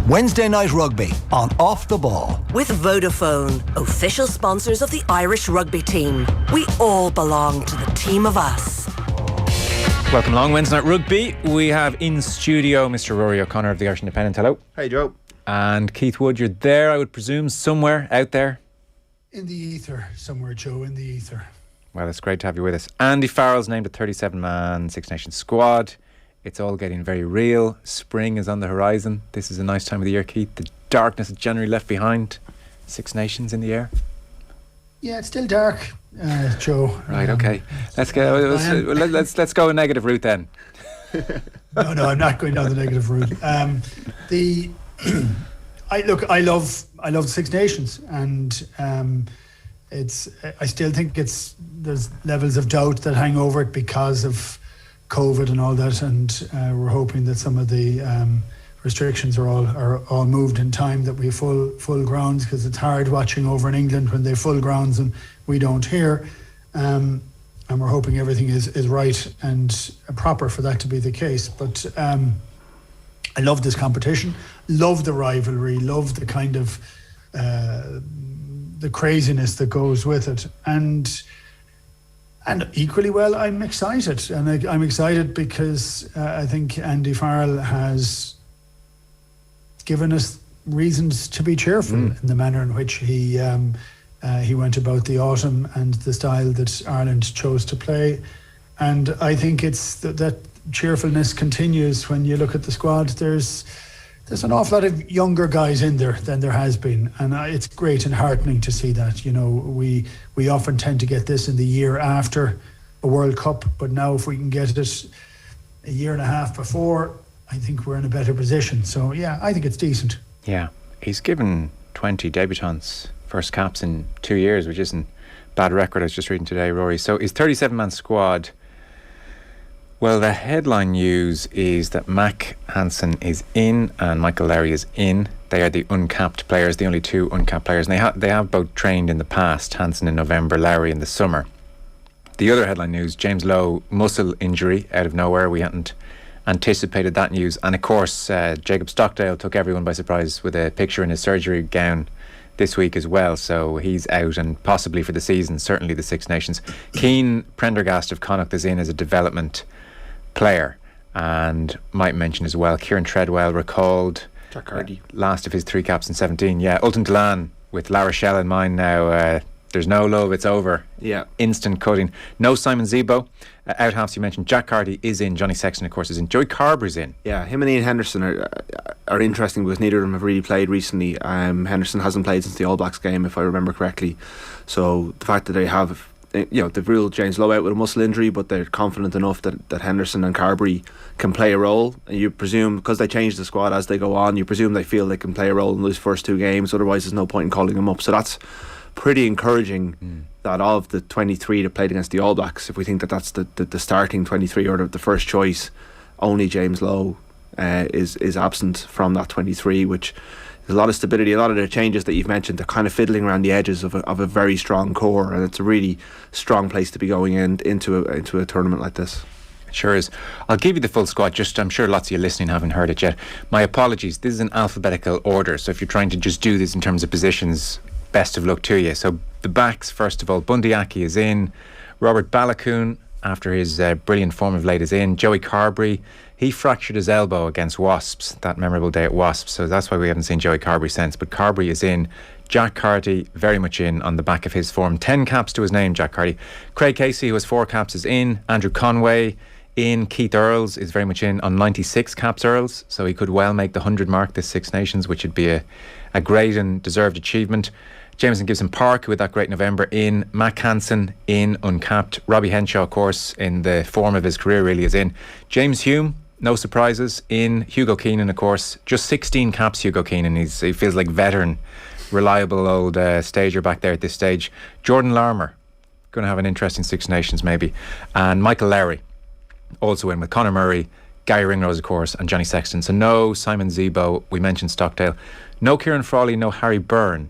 Wednesday Night Rugby on Off the Ball. With Vodafone, official sponsors of the Irish rugby team. We all belong to the team of us. Welcome along, Wednesday Night Rugby. We have in studio Mr. Ruaidhri O'Connor of the Irish Independent. Hello. Hey, Joe. And Keith Wood, you're there, I would presume, somewhere out there? In the ether, somewhere, Joe, in the ether. Well, it's great to have you with us. Andy Farrell's named a 37-man Six Nations squad. It's all getting very real. Spring is on the horizon. This is a nice time of the year, Keith. The darkness of January left behind. Six Nations in the air. Yeah, it's still dark, Joe. Right, okay. Let's go. Let's go a negative route then. No, I'm not going down the negative route. I love the Six Nations, and I still think there's levels of doubt that hang over it because of COVID and all that, and we're hoping that some of the restrictions are all moved in time, that we have full grounds, because it's hard watching over in England when they have full grounds and we don't here, and we're hoping everything is right and proper for that to be the case. But I love this competition, love the rivalry, love the kind of the craziness that goes with it, and equally well, I'm excited. And I'm excited because I think Andy Farrell has given us reasons to be cheerful in the manner in which he went about the autumn and the style that Ireland chose to play. And I think it's that cheerfulness continues when you look at the squad. There's an awful lot of younger guys in there than there has been, and it's great and heartening to see that. You know, we often tend to get this in the year after a World Cup, but now if we can get it a year and a half before, I think we're in a better position. So yeah, I think it's decent. Yeah, he's given 20 debutants first caps in 2 years, which isn't bad record. I was just reading today, Rory. So his 37-man squad. Well, the headline news is that Mac Hansen is in and Michael Lowry is in. They are the uncapped players, the only two uncapped players. And they have both trained in the past, Hansen in November, Lowry in the summer. The other headline news, James Lowe, muscle injury out of nowhere. We hadn't anticipated that news. And of course, Jacob Stockdale took everyone by surprise with a picture in his surgery gown this week as well. So he's out and possibly for the season, certainly the Six Nations. Cian Prendergast of Connacht is in as a development player, and might mention as well Kieran Treadwell recalled Jack Carty, last of his 3 caps in 17. Yeah, Ultan Dillane with La Rochelle in mind now. There's no love, it's over. Yeah, instant cutting. No Simon Zebo. Out halves you mentioned. Jack Carty is in. Johnny Sexton of course is in. Joey Carber's in. Yeah, him and Ian Henderson are interesting because neither of them have really played recently. Henderson hasn't played since the All Blacks game, if I remember correctly. So the fact that they have, they've ruled James Lowe out with a muscle injury, but they're confident enough that Henderson and Carberry can play a role. And you presume, because they change the squad as they go on, you presume they feel they can play a role in those first 2 games. Otherwise, there's no point in calling them up. So that's pretty encouraging. That of the 23 that played against the All Blacks, if we think that that's the starting 23 or the first choice, only James Lowe is absent from that 23, which there's a lot of stability. A lot of the changes that you've mentioned, they're kind of fiddling around the edges of a very strong core, and it's a really strong place to be going into a tournament like this. It sure is. I'll give you the full squad. Just, I'm sure lots of you listening haven't heard it yet. My apologies. This is an alphabetical order, so if you're trying to just do this in terms of positions, best of luck to you. So the backs, first of all, Bundy Aki is in. Robert Balakoon, after his brilliant form of late, is in. Joey Carberry, he fractured his elbow against Wasps, that memorable day at Wasps, so that's why we haven't seen Joey Carberry since. But Carberry is in. Jack Carty, very much in on the back of his form. 10 caps to his name, Jack Carty. Craig Casey, who has 4 caps, is in. Andrew Conway in. Keith Earls is very much in on 96 caps, Earls, so he could well make the 100 mark this Six Nations, which would be a great and deserved achievement. Jameson Gibson Park, who had that great November, in. Mac Hansen in, uncapped. Robbie Henshaw, of course, in the form of his career, really is in. James Hume, no surprises, in. Hugo Keenan, of course, just 16 caps. Hugo Keenan, he feels like veteran, reliable old stager back there at this stage. Jordan Larmour, going to have an interesting Six Nations maybe. And Michael Lowry, also in with Conor Murray, Gary Ringrose, of course, and Johnny Sexton. So no Simon Zebo. We mentioned Stockdale. No Kieran Frawley, no Harry Byrne.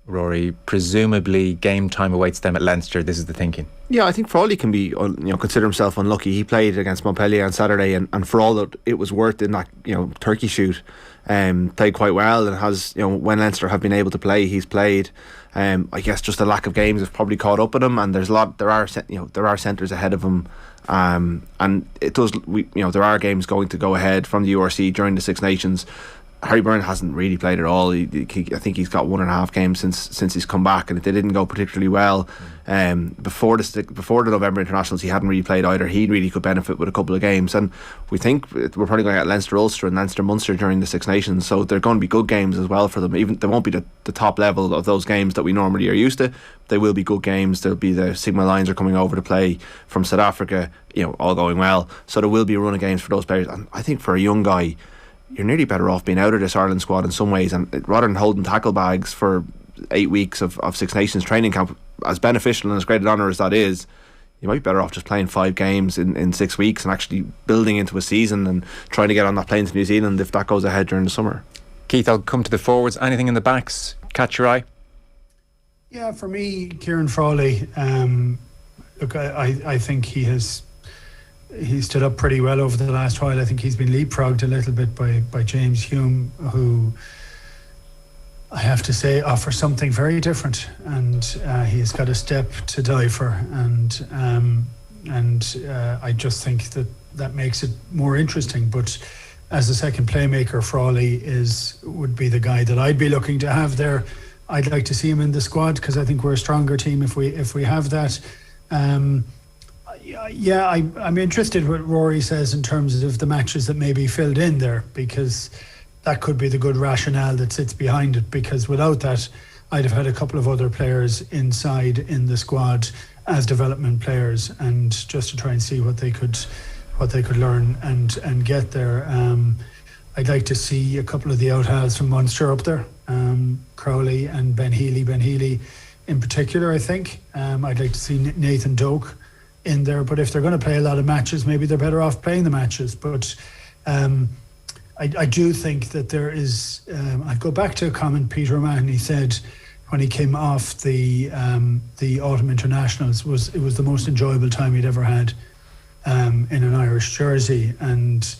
Rory. Presumably game time awaits them at Leinster. This is the thinking. Yeah, I think Frawley can be, consider himself unlucky. He played against Montpellier on Saturday, and for all that it was worth in that, turkey shoot, played quite well, and has, when Leinster have been able to play, he's played. I guess just the lack of games have probably caught up with him, and there are centres ahead of him, and it does. There are games going to go ahead from the URC during the Six Nations. Harry Byrne hasn't really played at all. I think he's got 1.5 games since he's come back, and they didn't go particularly well. Before the November internationals, he hadn't really played either. He really could benefit with a couple of games, and we think we're probably going to get Leinster Ulster and Leinster Munster during the Six Nations, so they're going to be good games as well for them. Even they won't be the top level of those games that we normally are used to. They will be good games. There'll be the Sigma Lions are coming over to play from South Africa, all going well. So there will be a run of games for those players, and I think for a young guy, you're nearly better off being out of this Ireland squad in some ways, and rather than holding tackle bags for 8 weeks of Six Nations training camp, as beneficial and as great an honour as that is, you might be better off just playing 5 games in 6 weeks and actually building into a season and trying to get on that plane to New Zealand if that goes ahead during the summer. Keith, I'll come to the forwards. Anything in the backs catch your eye? Yeah, for me, Kieran Frawley, look, I think he stood up pretty well over the last while. I think he's been leapfrogged a little bit by James Hume, who I have to say offers something very different, and he's got a step to die for, and I just think that makes it more interesting. But as a second playmaker, Frawley would be the guy that I'd be looking to have there. I'd like to see him in the squad because I think we're a stronger team if we have that. Yeah, I'm interested what Rory says in terms of the matches that may be filled in there, because that could be the good rationale that sits behind it, because without that I'd have had a couple of other players inside in the squad as development players, and just to try and see what they could learn and get there. I'd like to see a couple of the out-halves from Munster up there, Crowley and Ben Healy in particular, I think. I'd like to see Nathan Doak in there, but if they're going to play a lot of matches, maybe they're better off playing the matches. But I do think that there is, I'd go back to a comment Peter O'Mahony said when he came off the autumn internationals, it was the most enjoyable time he'd ever had in an Irish jersey. And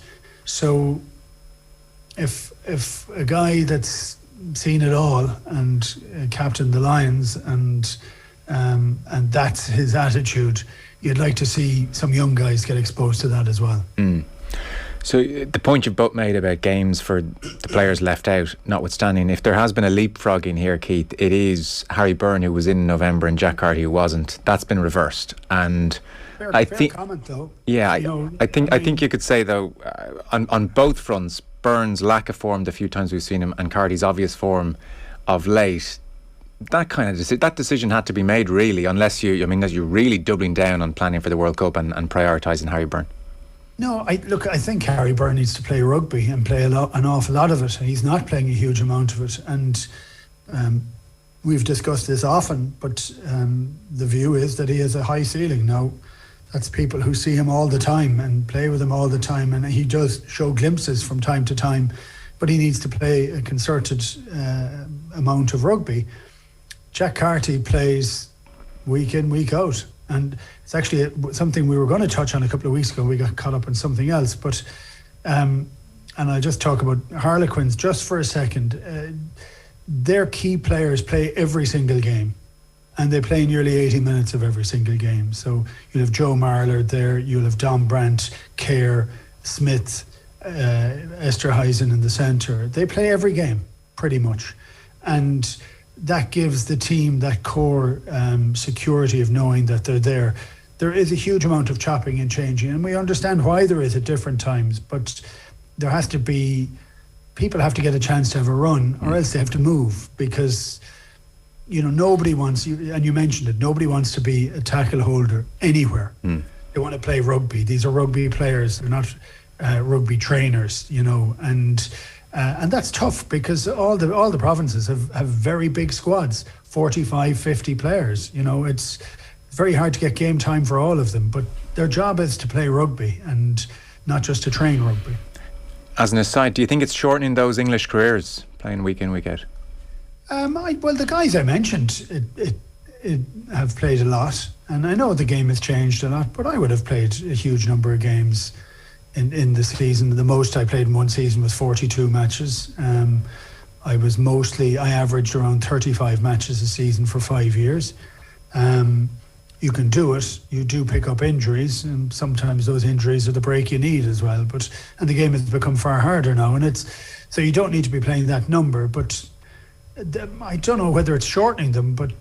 so if a guy that's seen it all and captained the Lions and that's his attitude, you'd like to see some young guys get exposed to that as well. So the point you've both made about games for the players left out notwithstanding, if there has been a leapfrogging here, Keith, it is Harry Byrne who was in November and Jack Carty who wasn't. That's been reversed, and I think comment though. Yeah, I think you could say though on both fronts, Byrne's lack of form the few times we've seen him and Carty's obvious form of late, that decision had to be made really, unless you're really doubling down on planning for the World Cup and prioritising Harry Byrne. No, I think Harry Byrne needs to play rugby and play an awful lot of it. He's not playing a huge amount of it, and we've discussed this often, but the view is that he has a high ceiling. Now, that's people who see him all the time and play with him all the time, and he does show glimpses from time to time, but he needs to play a concerted amount of rugby. Jack Carty plays week in, week out, and it's actually something we were going to touch on a couple of weeks ago. We got caught up on something else, but and I'll just talk about Harlequins just for a second. Their key players play every single game, and they play nearly 80 minutes of every single game. So you'll have Joe Marler there, you'll have Dom Brandt, Kerr, Smith, Esterhuizen in the centre. They play every game, pretty much. And that gives the team that core security of knowing that they're there. There is a huge amount of chopping and changing, and we understand why there is at different times, but there has to be, people have to get a chance to have a run, or else they have to move, because nobody wants, and you mentioned it, nobody wants to be a tackle holder anywhere. They want to play rugby. These are rugby players, they're not rugby trainers, and that's tough, because all the provinces have very big squads, 45, 50 players. It's very hard to get game time for all of them, but their job is to play rugby and not just to train rugby. As an aside, do you think it's shortening those English careers, playing week in, week out? Well, the guys I mentioned it have played a lot, and I know the game has changed a lot, but I would have played a huge number of games in the season. The most I played in one season was 42 matches. I averaged around 35 matches a season for 5 years. You can do it. You do pick up injuries, and sometimes those injuries are the break you need as well. And the game has become far harder now, and so you don't need to be playing that number. But I don't know whether it's shortening them, but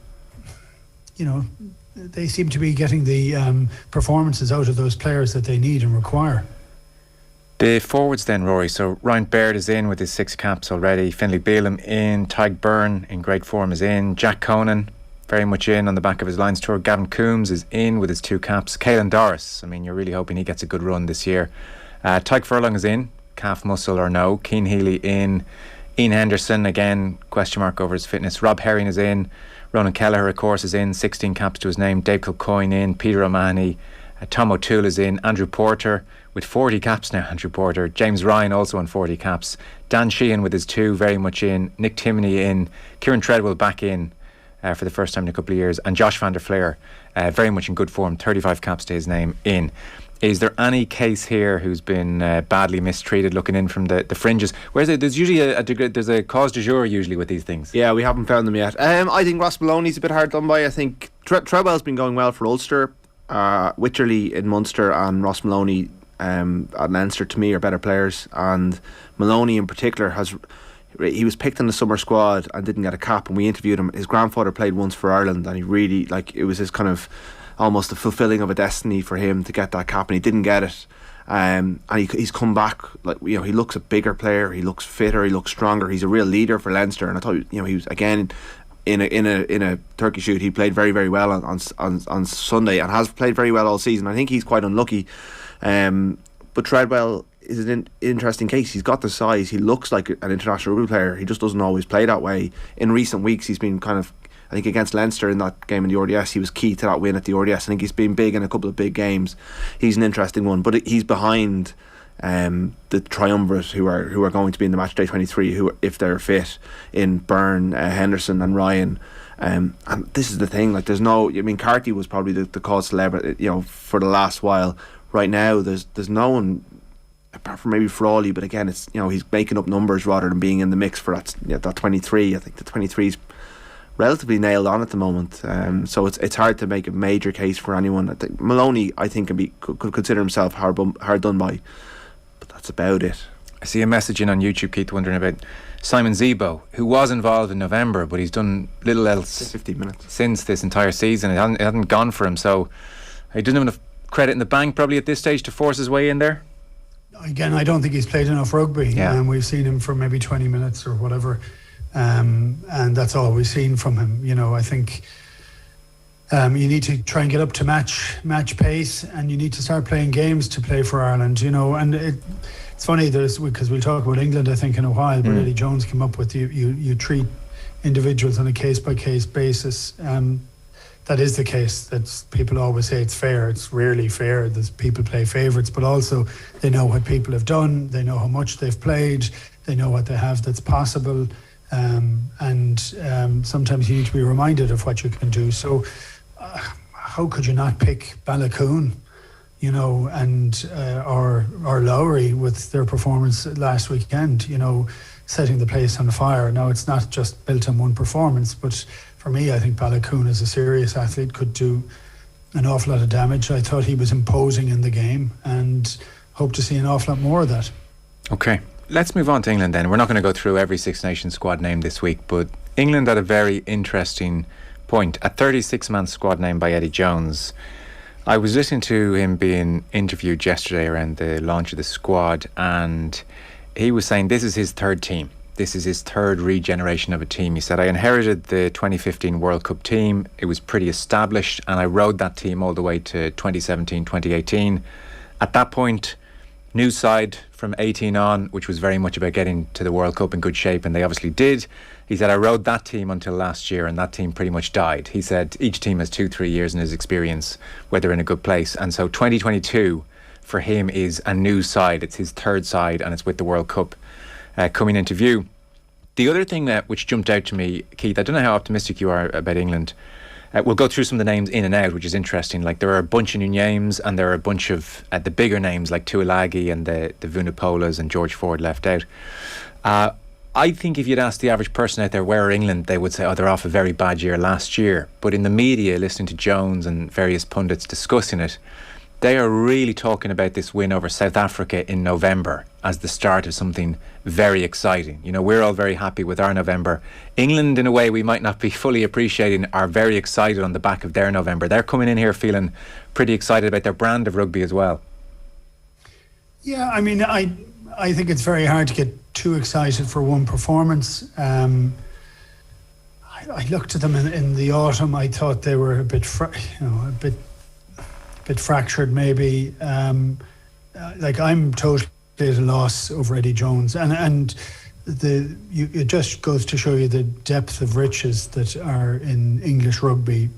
they seem to be getting the performances out of those players that they need and require. The forwards then, Rory. So Ryan Baird is in with his 6 caps already. Finlay Bealham in. Byrne in great form is in. Jack Conan very much in on the back of his Lions tour. Gavin Coombs is in with his 2 caps. Caelan Doris, I mean, you're really hoping he gets a good run this year. Tyke Furlong is in, calf muscle or no. Cian Healy in. Ian Henderson, again, question mark over his fitness. Rob Herring is in. Ronan Kelleher, of course, is in. 16 caps to his name. Dave Kilcoyne in. Peter O'Mahony. Tom O'Toole is in. Andrew Porter with 40 caps now. Andrew Porter. James Ryan also on 40 caps. Dan Sheehan with his 2 very much in. Nick Timoney in. Kieran Treadwell back in for the first time in a couple of years. And Josh van der Fleer very much in good form. 35 caps to his name in. Is there any case here who's been badly mistreated looking in from the fringes? There's usually there's a cause du jour usually with these things. Yeah, we haven't found them yet. I think Ross Maloney's a bit hard done by. I think Treadwell's been going well for Ulster. Wycherley in Munster and Ross Maloney at Leinster, to me, are better players. And Maloney in particular he was picked in the summer squad and didn't get a cap, and we interviewed him. His grandfather played once for Ireland, and he really, it was his kind of almost a fulfilling of a destiny for him to get that cap, and he didn't get it. And he's come back, he looks a bigger player, he looks fitter, he looks stronger, he's a real leader for Leinster. And I thought he was, again, in a turkey shoot, he played very, very well on Sunday, and has played very well all season. I think he's quite unlucky, but Treadwell is an interesting case. He's got the size, he looks like an international rugby player, he just doesn't always play that way. In recent weeks he's been kind of, I think against Leinster in that game in the RDS, he was key to that win at the RDS. I think he's been big in a couple of big games. He's an interesting one, but he's behind the triumvirate who are going to be in the matchday 23, who, if they're fit, in Byrne, Henderson and Ryan. And this is the thing, there's no, Carty was probably the cause celebrity, for the last while. Right now there's no one apart from maybe Frawley, but again, it's, he's making up numbers rather than being in the mix for that 23. I think the 23's relatively nailed on at the moment, so it's hard to make a major case for anyone. I think Maloney, could consider himself hard done by, but that's about it. I see a message in on YouTube, Keith, wondering about Simon Zebo, who was involved in November, but he's done little else 15 minutes since this entire season. It hadn't gone for him, so he doesn't have enough credit in the bank probably at this stage to force his way in there. Again, I don't think he's played enough rugby. Yeah. We've seen him for maybe 20 minutes or whatever. And that's all we've seen from him. I think you need to try and get up to match pace, and you need to start playing games to play for Ireland. And it's funny, because we'll talk about England, I think, in a while. But Eddie Jones came up with you treat individuals on a case by case basis. That is the case. That's, people always say it's fair. It's rarely fair. There's people play favourites, but also they know what people have done. They know how much they've played. They know what they have that's possible. And sometimes you need to be reminded of what you can do. So how could you not pick Balakoon, and or Lowry with their performance last weekend, setting the place on fire. Now, it's not just built on one performance, but for me, I think Balakoon, as a serious athlete, could do an awful lot of damage. I thought he was imposing in the game, and hope to see an awful lot more of that. Okay. Let's move on to England then. We're not going to go through every Six Nations squad name this week, but England at a very interesting point. A 36-man squad name by Eddie Jones. I was listening to him being interviewed yesterday around the launch of the squad, and he was saying this is his third team. This is his third regeneration of a team. He said, I inherited the 2015 World Cup team. It was pretty established, and I rode that team all the way to 2017, 2018. At that point, new side from 18 on, which was very much about getting to the World Cup in good shape, and they obviously did. He said, I rode that team until last year, and that team pretty much died. He said each team has 2-3 years in his experience where they're in a good place, and so 2022 for him is a new side. It's his third side, and it's with the World Cup coming into view. The other thing that which jumped out to me, Keith, I don't know how optimistic you are about England. We'll go through some of the names in and out, which is interesting. Like, there are a bunch of new names, and there are a bunch of the bigger names like Tuilagi and the Vunipolas and George Ford left out. I think if you'd ask the average person out there, where are England, they would say, oh, they're off a very bad year last year. But in the media, listening to Jones and various pundits discussing it, they are really talking about this win over South Africa in November as the start of something very exciting. You know, we're all very happy with our November. England, in a way we might not be fully appreciating, are very excited on the back of their November. They're coming in here feeling pretty excited about their brand of rugby as well. Yeah, I mean, I think it's very hard to get too excited for one performance. I looked at them in the autumn. I thought they were a bit fractured, maybe. Like, I'm totally at a loss over Eddie Jones, and it just goes to show you the depth of riches that are in English rugby.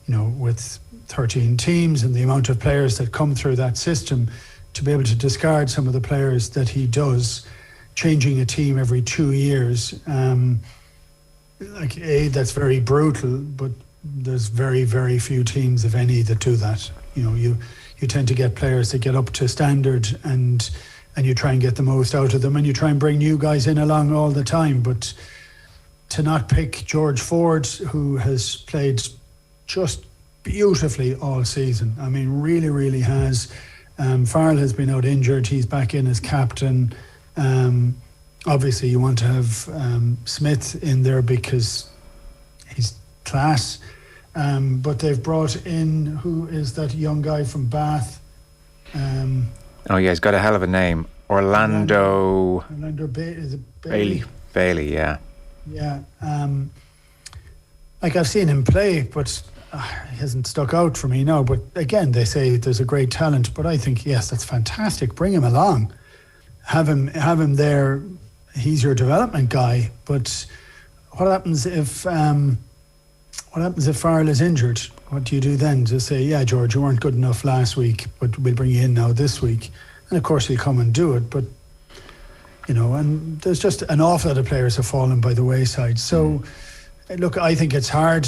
You know, with 13 teams and the amount of players that come through that system, to be able to discard some of the players that he does, changing a team every 2 years. That's very brutal, but there's very, very few teams, if any, that do that. You know, you tend to get players that get up to standard, and you try and get the most out of them, and you try and bring new guys in along all the time. But to not pick George Ford, who has played just beautifully all season, I mean, really, really has. Farrell has been out injured. He's back in as captain. Obviously, you want to have Smith in there because he's class. But they've brought in, who is that young guy from Bath? Oh yeah, he's got a hell of a name. Orlando Is it Bailey? Bailey, yeah. Yeah. Like, I've seen him play, but he hasn't stuck out for me now. But again, they say there's a great talent. But I think, yes, that's fantastic. Bring him along. Have him there. He's your development guy. But what happens if Farrell is injured? What do you do then? Just say, yeah, George, you weren't good enough last week, but we'll bring you in now this week. And of course he'll come and do it. But, you know, and there's just an awful lot of players have fallen by the wayside. So, look, I think it's hard.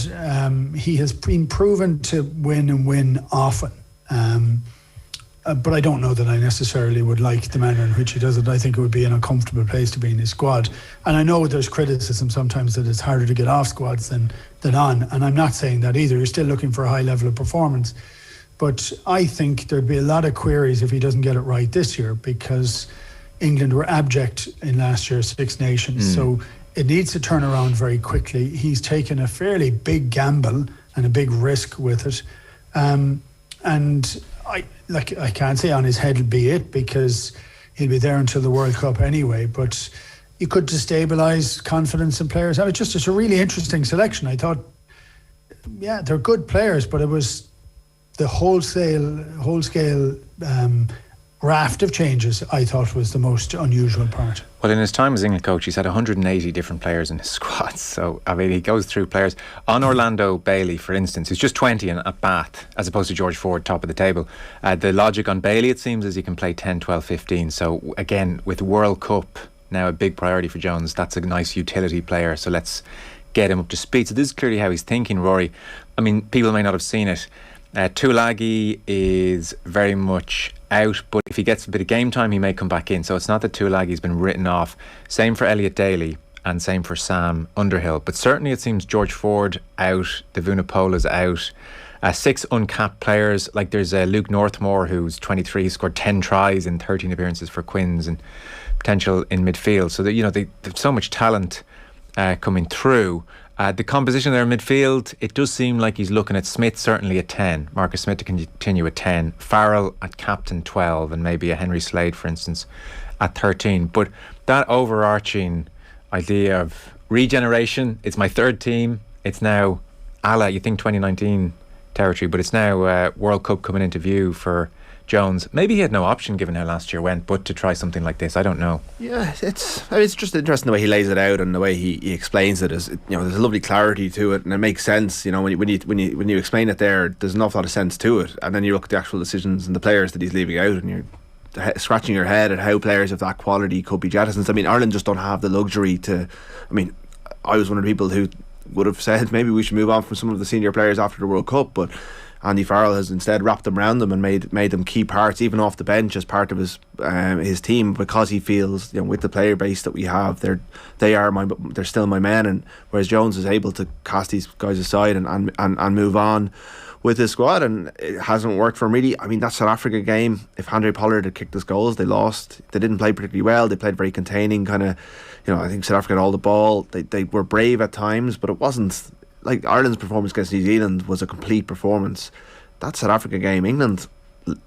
He has been proven to win and win often. But I don't know that I necessarily would like the manner in which he does it. I think it would be an uncomfortable place to be in his squad. And I know there's criticism sometimes that it's harder to get off squads than on. And I'm not saying that either. You're still looking for a high level of performance. But I think there'd be a lot of queries if he doesn't get it right this year, because England were abject in last year's Six Nations. So it needs to turn around very quickly. He's taken a fairly big gamble and a big risk with it. And I can't say on his head will be it, because he'll be there until the World Cup anyway, but you could destabilise confidence in players. It's a really interesting selection. I thought, yeah, they're good players, but it was the whole scale raft of changes I thought was the most unusual part. Well, in his time as England coach, he's had 180 different players in his squad. So, I mean, he goes through players. On Orlando Bailey, for instance, who's just 20 and at Bath, as opposed to George Ford, top of the table. The logic on Bailey, it seems, is he can play 10, 12, 15. So, again, with World Cup now a big priority for Jones, that's a nice utility player. So let's get him up to speed. So this is clearly how he's thinking, Rory. I mean, people may not have seen it. Tuilagi is very much out, but if he gets a bit of game time, he may come back in. So it's not that Tuilagi's been written off. Same for Elliot Daly and same for Sam Underhill. But certainly it seems George Ford out, the Vunipola's out. 6 uncapped players, like there's Luke Northmore, who's 23, scored 10 tries in 13 appearances for Quins, and potential in midfield. So that, you know, there's so much talent coming through. The composition there in midfield, it does seem like he's looking at Smith certainly at 10, Marcus Smith to continue at 10, Farrell at captain 12, and maybe a Henry Slade, for instance, at 13. But that overarching idea of regeneration, it's my third team, it's now you think 2019 territory, but it's now World Cup coming into view for Jones. Maybe he had no option given how last year went, but to try something like this, I don't know. Yeah, it's just interesting the way he lays it out and the way he explains it. Is, you know, there's a lovely clarity to it, and it makes sense. You know, when you explain it there's an awful lot of sense to it, and then you look at the actual decisions and the players that he's leaving out, and scratching your head at how players of that quality could be jettisoned. I mean, Ireland just don't have the luxury to. I mean, I was one of the people who would have said maybe we should move on from some of the senior players after the World Cup, but Andy Farrell has instead wrapped them around them and made them key parts, even off the bench, as part of his team, because he feels, with the player base that we have, they're still my men. And whereas Jones is able to cast these guys aside and move on with his squad, and it hasn't worked for him really. I mean, that South Africa game, if Andre Pollard had kicked his goals, they lost. They didn't play particularly well. They played very containing, kind of. I think South Africa had all the ball. They were brave at times, but it wasn't. Like Ireland's performance against New Zealand was a complete performance. That South Africa game, England,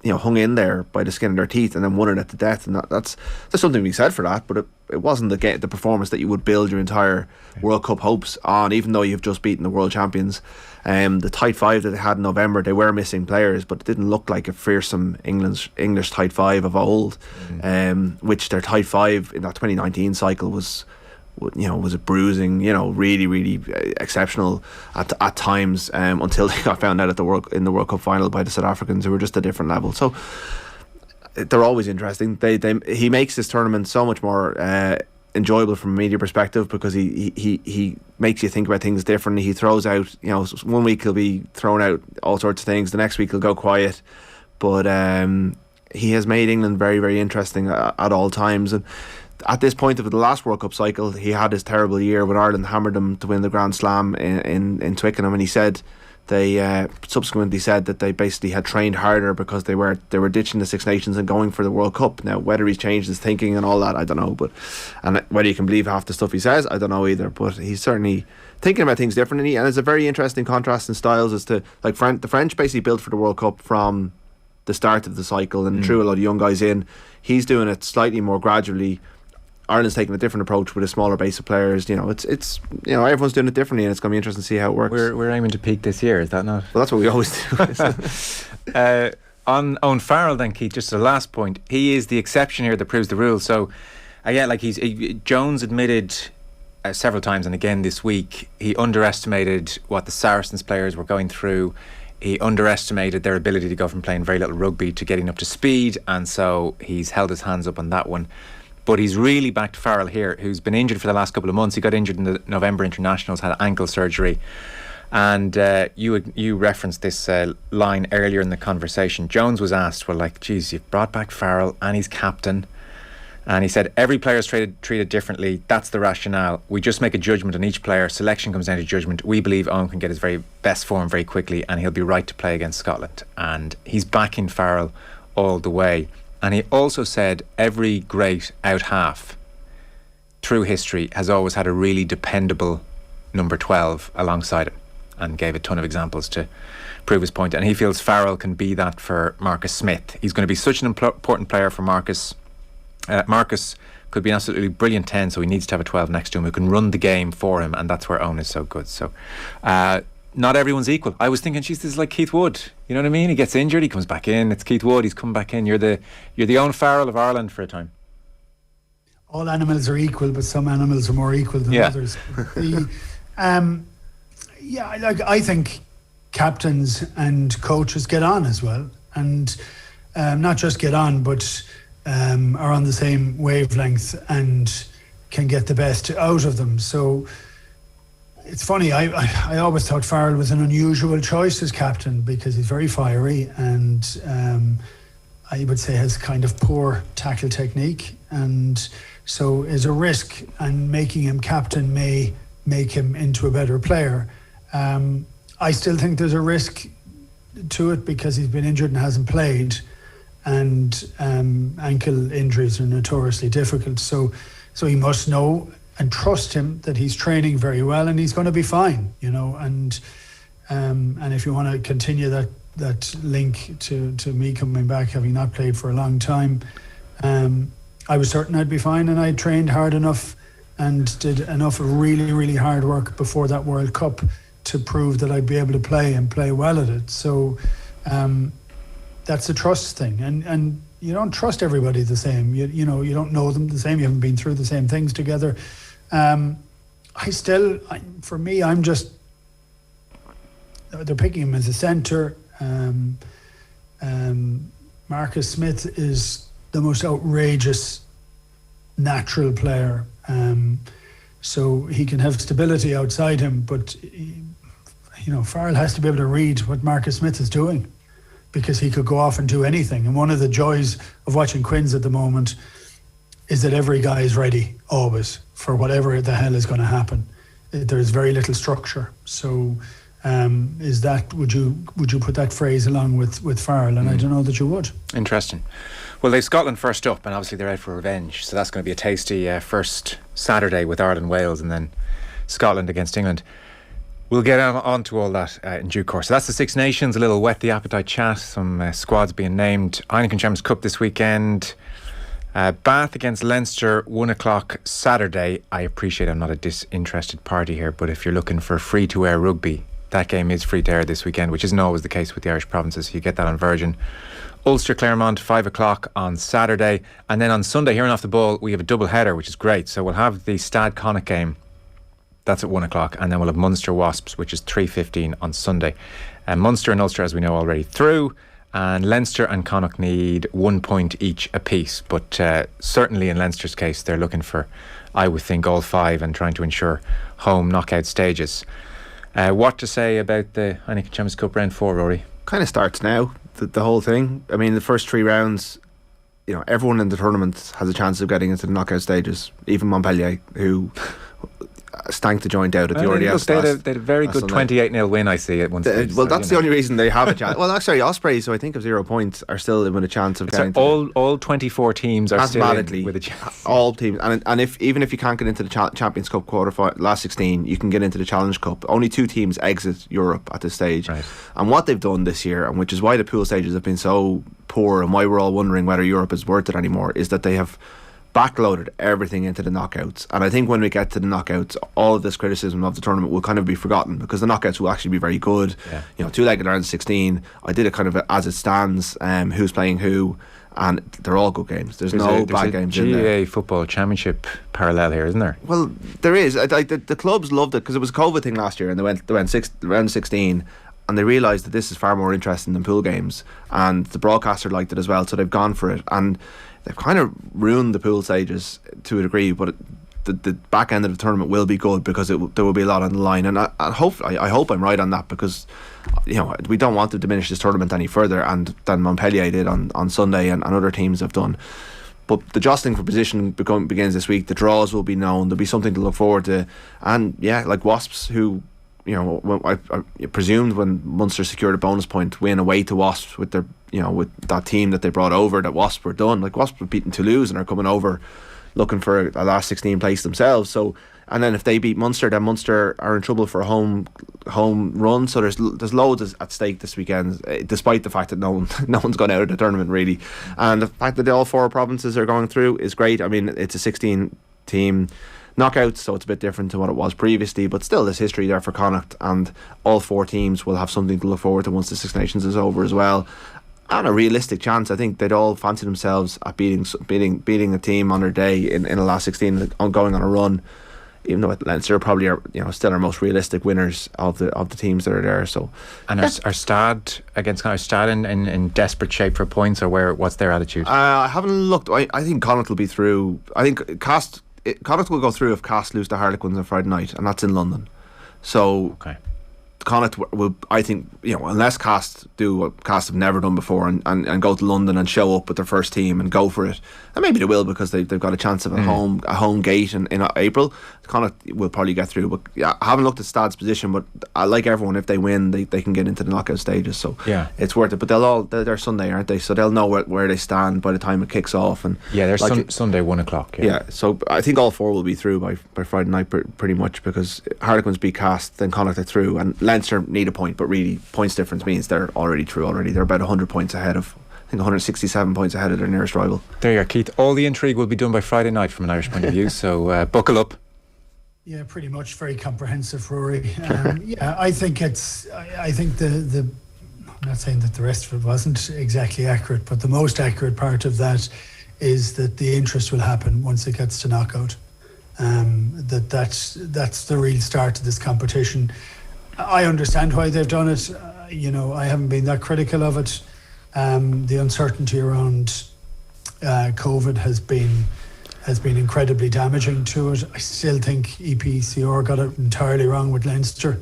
hung in there by the skin of their teeth and then won it at the death, and there's something to be said for that. But it wasn't the performance that you would build your entire World Cup hopes on, even though you've just beaten the world champions. The tight five that they had in November, they were missing players, but it didn't look like a fearsome English tight five of old, which their tight five in that 2019 cycle was a bruising, really, really exceptional at times, until they got found out in the World Cup final by the South Africans, who were just a different level. So they're always interesting. He makes this tournament so much more enjoyable from a media perspective, because he makes you think about things differently. He throws out, 1 week he'll be throwing out all sorts of things, the next week he'll go quiet, but he has made England very, very interesting at all times. And at this point of the last World Cup cycle, he had his terrible year when Ireland hammered him to win the Grand Slam in Twickenham, and he said they subsequently said that they basically had trained harder because they were ditching the Six Nations and going for the World Cup. Now, whether he's changed his thinking and all that, I don't know, and whether you can believe half the stuff he says, I don't know either, but he's certainly thinking about things differently, and it's a very interesting contrast in styles as to, like, the French basically built for the World Cup from the start of the cycle and threw a lot of young guys in. He's doing it slightly more gradually. Ireland's taking a different approach with a smaller base of players. It's everyone's doing it differently, and it's going to be interesting to see how it works. We're aiming to peak this year, is that not? Well, that's what we always do. On Owen Farrell then, Keith, just the last point, he is the exception here that proves the rule. So again, like Jones admitted several times, and again this week, he underestimated what the Saracens players were going through. He underestimated their ability to go from playing very little rugby to getting up to speed, and so he's held his hands up on that one. But he's really backed Farrell here, who's been injured for the last couple of months. He got injured in the November internationals, had ankle surgery. And you referenced this line earlier in the conversation. Jones was asked, well, like, geez, you've brought back Farrell and he's captain. And he said, every player is treated differently. That's the rationale. We just make a judgment on each player. Selection comes down to judgment. We believe Owen can get his very best form very quickly, and he'll be right to play against Scotland. And he's backing Farrell all the way. And he also said every great out half through history has always had a really dependable number 12 alongside him, and gave a ton of examples to prove his point. And he feels Farrell can be that for Marcus Smith. He's going to be such an important player for Marcus. Marcus could be an absolutely brilliant 10, so he needs to have a 12 next to him who can run the game for him, and that's where Owen is so good. So not everyone's equal. I was thinking, geez, this is like Keith Wood. You know what I mean? He gets injured, he comes back in. It's Keith Wood, he's come back in. You're the Owen Farrell of Ireland for a time. All animals are equal, but some animals are more equal than others. I think captains and coaches get on as well, and not just get on, but are on the same wavelength and can get the best out of them. So it's funny, I always thought Farrell was an unusual choice as captain, because he's very fiery and I would say has kind of poor tackle technique, and so is a risk, and making him captain may make him into a better player. I still think there's a risk to it because he's been injured and hasn't played, and ankle injuries are notoriously difficult, so he must know and trust him that he's training very well and he's going to be fine, and if you want to continue that link to me coming back, having not played for a long time, I was certain I'd be fine, and I trained hard enough and did enough really, really hard work before that World Cup to prove that I'd be able to play and play well at it. So that's a trust thing, and you don't trust everybody the same. You don't know them the same. You haven't been through the same things together. For me, I'm just, they're picking him as a centre. Marcus Smith is the most outrageous natural player. So he can have stability outside him, but Farrell has to be able to read what Marcus Smith is doing, because he could go off and do anything. And one of the joys of watching Quins at the moment is that every guy is ready always for whatever the hell is going to happen. There's very little structure. So would you put that phrase along with Farrell? And I don't know that you would. Interesting. Well, they've Scotland first up, and obviously they're out for revenge, so that's going to be a tasty first Saturday with Ireland-Wales, and then Scotland against England. We'll get on to all that in due course. So that's the Six Nations, a little whet the appetite chat, some squads being named. Heineken Champions Cup this weekend. Bath against Leinster, 1 o'clock Saturday. I appreciate I'm not a disinterested party here, but if you're looking for free-to-air rugby, that game is free to air this weekend, which isn't always the case with the Irish provinces. You get that on Virgin. Ulster Claremont, 5 o'clock on Saturday. And then on Sunday, here on Off the Ball, we have a double header, which is great. So we'll have the Stade Connacht game. That's at 1 o'clock. And then we'll have Munster Wasps, which is 3:15 on Sunday. Munster and Ulster, as we know, already through. And Leinster and Connacht need 1 point each apiece. But certainly in Leinster's case, they're looking for, I would think, all 5 and trying to ensure home knockout stages. What to say about the Heineken Champions Cup round 4, Rory? Kind of starts now, the whole thing. I mean, the first 3 rounds, everyone in the tournament has a chance of getting into the knockout stages. Even Montpellier, who stank the joint out at the RDS. They had a very good 28-0 win, I see, at one stage. Well, that's the only reason they have a chance. Well, actually, Ospreys, who I think have 0 points, are still with a chance of getting all 24 teams are still in with a chance. All teams. And even if you can't get into the Champions Cup quarterfinal, last 16, you can get into the Challenge Cup. Only 2 teams exit Europe at this stage. Right. And what they've done this year, and which is why the pool stages have been so poor and why we're all wondering whether Europe is worth it anymore, is that they have backloaded everything into the knockouts. And I think when we get to the knockouts, all of this criticism of the tournament will kind of be forgotten, because the knockouts will actually be very good. Yeah. 2-legged round 16. I did it kind of as it stands, who's playing who, and they're all good games. There's no bad games in there. GAA Football Championship parallel here, isn't there? Well, there is. The clubs loved it because it was a COVID thing last year, and they went round 16. And they realised that this is far more interesting than pool games, and the broadcaster liked it as well, so they've gone for it. And they've kind of ruined the pool stages to a degree, but the back end of the tournament will be good, because there will be a lot on the line. And I hope I'm right on that, because we don't want to diminish this tournament any further, and than Montpellier did on Sunday, and other teams have done. But the jostling for position begins this week. The draws will be known. There'll be something to look forward to. And like Wasps, who I presumed when Munster secured a bonus point win away to Wasps with their with that team that they brought over, that Wasps were done. Like, Wasps were beating Toulouse and are coming over looking for a last 16 place themselves. So, and then if they beat Munster, then Munster are in trouble for a home run. So there's loads at stake this weekend, despite the fact that no one's gone out of the tournament really. And the fact that all 4 provinces are going through is great. I mean, it's a 16 team knockouts, so it's a bit different to what it was previously, but still there's history there for Connacht, and all 4 teams will have something to look forward to once the Six Nations is over as well. And a realistic chance, I think they'd all fancy themselves at beating a team on their day in the last 16, going on a run, even though Leinster probably are still our most realistic winners of the teams that are there. So, and are Stade against Stade in desperate shape for points, or what's their attitude? I haven't looked. I think Connacht will be through. I think Connacht will go through if Cast lose to Harlequins on Friday night, and that's in London. So Connacht will, I think, unless Cast do what Cast have never done before, and go to London and show up with their first team and go for it, and maybe they will, because they've got a chance of a home gate in April. Connacht will probably get through. But I haven't looked at Stade's position, but I like everyone, if they win, they can get into the knockout stages. So it's worth it. But they're Sunday, aren't they? So they'll know where they stand by the time it kicks off. And they're Sunday 1 o'clock. So I think all 4 will be through by Friday night pretty much, because Harlequins beat Cast, then Connacht are through, and Leinster need a point, but really points difference means they're already through already. They're about 100 points ahead of, I think 167 points ahead of their nearest rival. There you are, Keith. All the intrigue will be done by Friday night from an Irish point of view, so buckle up. Yeah, pretty much. Very comprehensive, Rory. I think the I'm not saying that the rest of it wasn't exactly accurate, but the most accurate part of that is that the interest will happen once it gets to knockout. That's the real start of this competition. I understand why they've done it. I haven't been that critical of it. The uncertainty around COVID has been incredibly damaging to it. I still think EPCR got it entirely wrong with Leinster,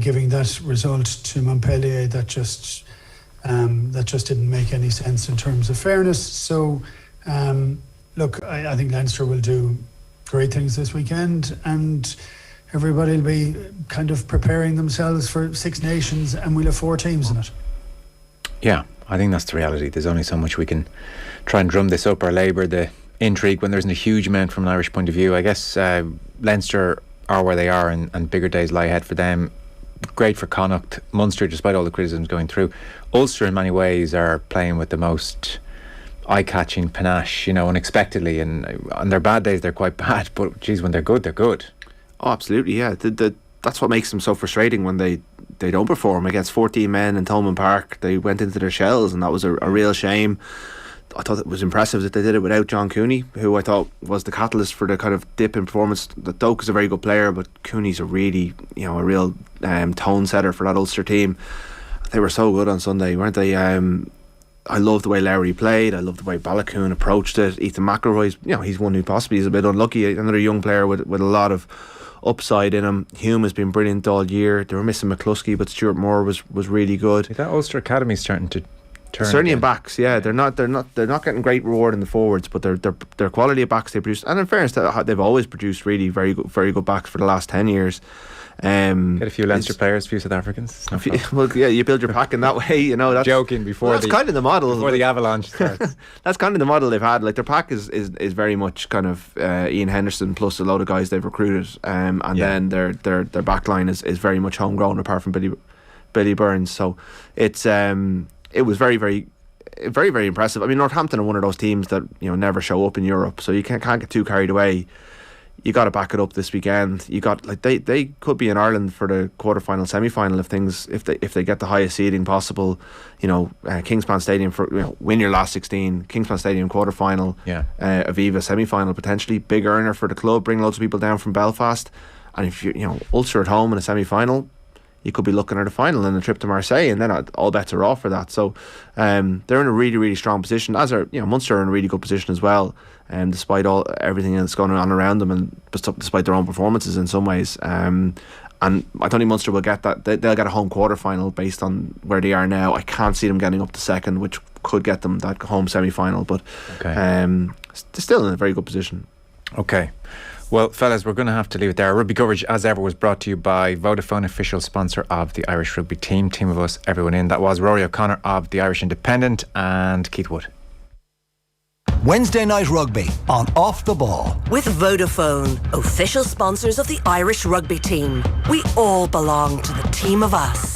giving that result to Montpellier that just didn't make any sense in terms of fairness. So, look, I think Leinster will do great things this weekend, and everybody will be kind of preparing themselves for Six Nations, and we'll have 4 teams in it. Yeah, I think that's the reality. There's only so much we can try and drum this up or labour the intrigue when there isn't a huge amount from an Irish point of view. I guess Leinster are where they are, and bigger days lie ahead for them. Great for Connacht. Munster, despite all the criticisms going through. Ulster in many ways are playing with the most eye-catching panache, unexpectedly, and on their bad days they're quite bad, but geez, when they're good, they're good. Oh, absolutely, yeah. That's what makes them so frustrating when they don't perform. Against 14 men in Thomond Park, they went into their shells, and that was a real shame. I thought it was impressive that they did it without John Cooney, who I thought was the catalyst for the kind of dip in performance. That Doak is a very good player, but Cooney's a really, a real tone setter for that Ulster team. They were so good on Sunday, weren't they? I love the way Lowry played. I love the way Balakoon approached it. Ethan McElroy's, he's one who possibly is a bit unlucky. Another young player with a lot of upside in him. Hume has been brilliant all year. They were missing McCluskey, but Stuart Moore was really good. That Ulster Academy's starting to turn. Certainly in backs, yeah. They're not getting great reward in the forwards, but their quality of backs they produce. And in fairness, they've always produced really very good backs for the last 10 years. Get a few Leinster players, a few South Africans. Well, yeah, you build your pack in that way, That's joking before kind of the model before the avalanche starts. That's kind of the model they've had. Like their pack is very much kind of Ian Henderson plus a load of guys they've recruited, then their back line is very much homegrown apart from Billy Byrne. So it was very, very, very, very impressive. I mean, Northampton are one of those teams that never show up in Europe, so you can't get too carried away. You got to back it up this weekend. You got they could be in Ireland for the quarter-final, semi-final if they get the highest seeding possible. Kingspan Stadium for win your last 16. Kingspan Stadium quarter-final. Yeah. Aviva semi-final potentially. Big earner for the club. Bring loads of people down from Belfast. And if Ulster at home in a semi-final, you could be looking at a final and a trip to Marseille, and then all bets are off for that. So they're in a really, really strong position. As are Munster are in a really good position as well, despite everything that's going on around them, and despite their own performances in some ways. And I don't think Munster will get that. They'll get a home quarter final based on where they are now. I can't see them getting up to second, which could get them that home semi final. But they're still in a very good position. Okay. Well, fellas, we're going to have to leave it there. Rugby coverage, as ever, was brought to you by Vodafone, official sponsor of the Irish Rugby team. Team of us, everyone in. That was Rory O'Connor of the Irish Independent and Keith Wood. Wednesday Night Rugby on Off the Ball. With Vodafone, official sponsors of the Irish Rugby team. We all belong to the team of us.